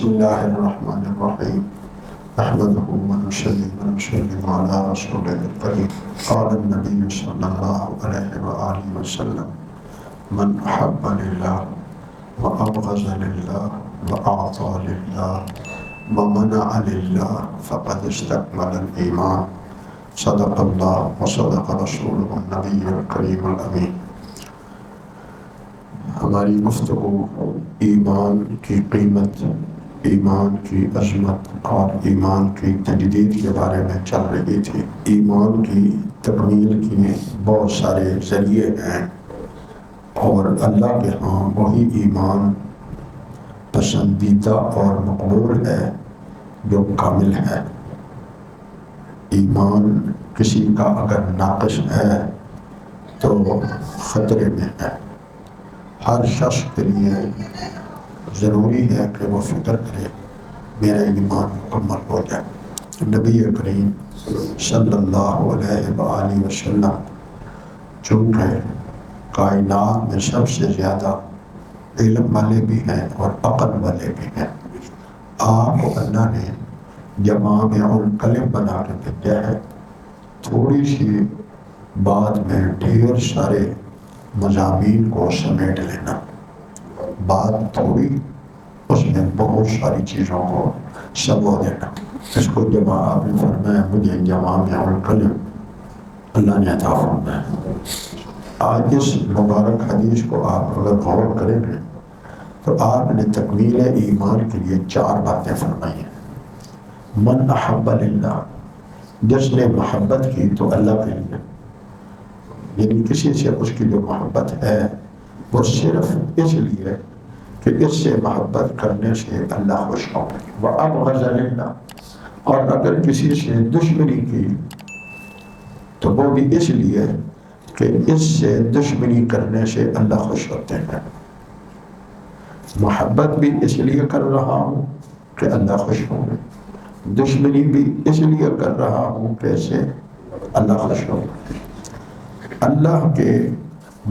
بسم اللہ الرحمن الرحیم احمدہ ونصلی ونسلم علی رسول الکریم قال النبی صلی اللہ علیہ وآلہ وسلم من احب للہ وابغض للہ واعطى للہ ومنع للہ فقد استکمل الایمان صدق اللہ وصدق رسولہ النبی الکریم الامین۔ ہماری گفتگو ایمان کی قیمت، ایمان کی عظمت اور ایمان کی تجدید کے بارے میں چل رہی تھی۔ ایمان کی تکمیل کے بہت سارے ذریعے ہیں اور اللہ کے ہاں وہی ایمان پسندیدہ اور مقبول ہے جو کامل ہے۔ ایمان کسی کا اگر ناقص ہے تو خطرے میں ہے۔ ہر شخص کے لیے ضروری ہے کہ وہ فکر کرے میرا ایمان مکمل ہو جائے۔ نبی کریم صلی اللہ علیہ وآلہ وسلم چونکہ کائنات میں سب سے زیادہ علم والے بھی ہیں اور عقل والے بھی ہیں، آپ کو اللہ نے جوامع الکلم بنا کے بھیجا ہے۔ تھوڑی سی بات میں ڈھیر سارے مضامین کو سمیٹ لینا، بات تھوڑی اس میں بہت ساری چیزوں کو سمو دینا، اس کو جب آپ نے فرمایا مجھے جوامع الکلم اللہ نے عطا فرمایا۔ آج اس مبارک حدیث کو آپ اگر غور کریں گے تو آپ نے تکمیل ایمان کے لیے 4 باتیں فرمائی ہیں۔ من احب للہ، جس نے محبت کی تو اللہ کے لیے، یعنی کسی سے اس کی جو محبت ہے وہ صرف اس لیے کہ اس سے محبت کرنے سے اللہ خوش ہو۔ وَأَبْغَضَ لِلَّهِ، اور اگر کسی سے دشمنی کی تو وہ بھی اس لیے کہ اس سے دشمنی کرنے سے اللہ خوش ہوتے ہیں۔ محبت بھی اس لیے کر رہا ہوں کہ اللہ خوش ہوں گے، دشمنی بھی اس لیے کر رہا ہوں کہ اس سے اللہ خوش ہوں گے۔ اللہ کے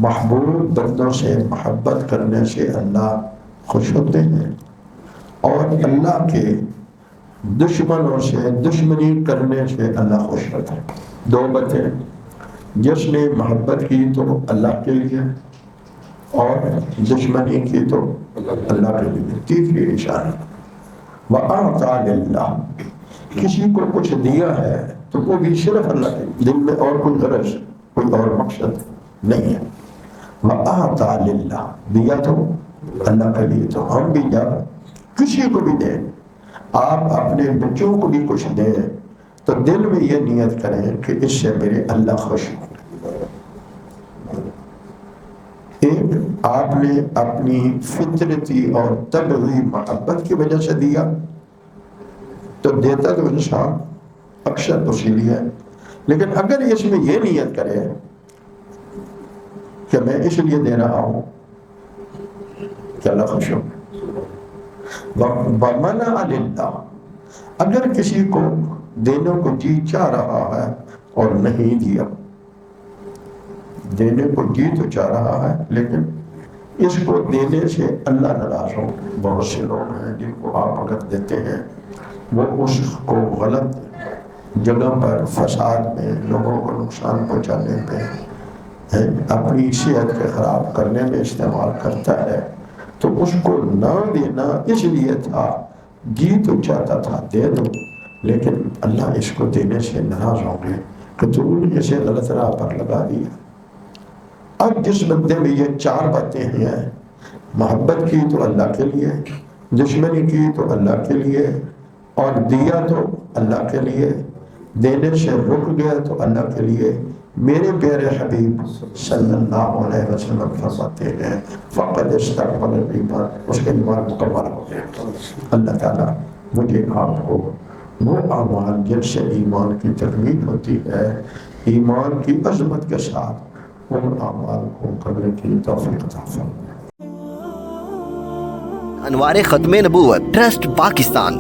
محبوب بندوں سے محبت کرنے سے اللہ خوش ہوتے ہیں اور اللہ کے دشمنوں سے دشمنی کرنے سے اللہ خوش ہوتا ہے۔ 2 باتیں، جس نے محبت کی تو اللہ کے لیے اور دشمنی کی تو اللہ کے لیے۔ تیسری اشارہ وَأَعْطَى لِلَّهِ، کسی کو کچھ دیا ہے تو وہ بھی صرف اللہ کے لیے، دل میں اور کوئی غرض کوئی اور مقصد نہیں ہے۔ وَأَعْطَى لِلَّهِ، دیا تو اللہ کے لیے۔ تو ہم بھی جب کسی کو بھی دیں، آپ اپنے بچوں کو بھی کچھ دیں تو دل میں یہ نیت کریں کہ اس سے میرے اللہ خوش ہوں۔ ایک آپ نے اپنی فطرتی اور طبعی محبت کی وجہ سے دیا تو دیتا تو انسان اکثر اسی لیے، لیکن اگر اس میں یہ نیت کرے کہ میں اس لیے دے رہا ہوں کہ اللہ خوش ہو۔ وَمَنَعَ لِلَّهِ، اگر کسی کو دینے کو جی چاہ رہا ہے اور نہیں دیا، دینے کو جی تو چاہ رہا ہے لیکن اس کو دینے سے اللہ ناراض ہو۔ بہت سے لوگ ہیں جن کو آپ اگر دیتے ہیں وہ اس کو غلط جگہ پر، فساد میں، لوگوں کو نقصان پہنچانے پہ، اپنی صحت کے خراب کرنے میں استعمال کرتا ہے، تو اس کو نہ دینا اس لیے تھا، جی تو چاہتا تھا دے دو لیکن اللہ اس کو دینے سے ناراض ہوں گے کہ تو نے اسے غلط راہ پر لگا دیا۔ اب جس بندے میں یہ 4 باتیں ہیں، محبت کی تو اللہ کے لیے، دشمنی کی تو اللہ کے لیے اور دیا تو اللہ کے لیے، دینے سے رک گیا تو اللہ کے لیے، میرے پیارے حبیب صلی اللہ علیہ وسلم فرماتے ہیں فقد استکمل الایمان، اس کے ایمان مکمل ہو گیا۔ اللہ تعالیٰ مجھے آپ کو وہ اعمال جن سے ایمان کی تکمیل ہوتی ہے، ایمان کی عظمت کے ساتھ ان اعمال کو کرنے کی توفیق عطا فرمائے۔ انوار ختم نبوت ٹرسٹ پاکستان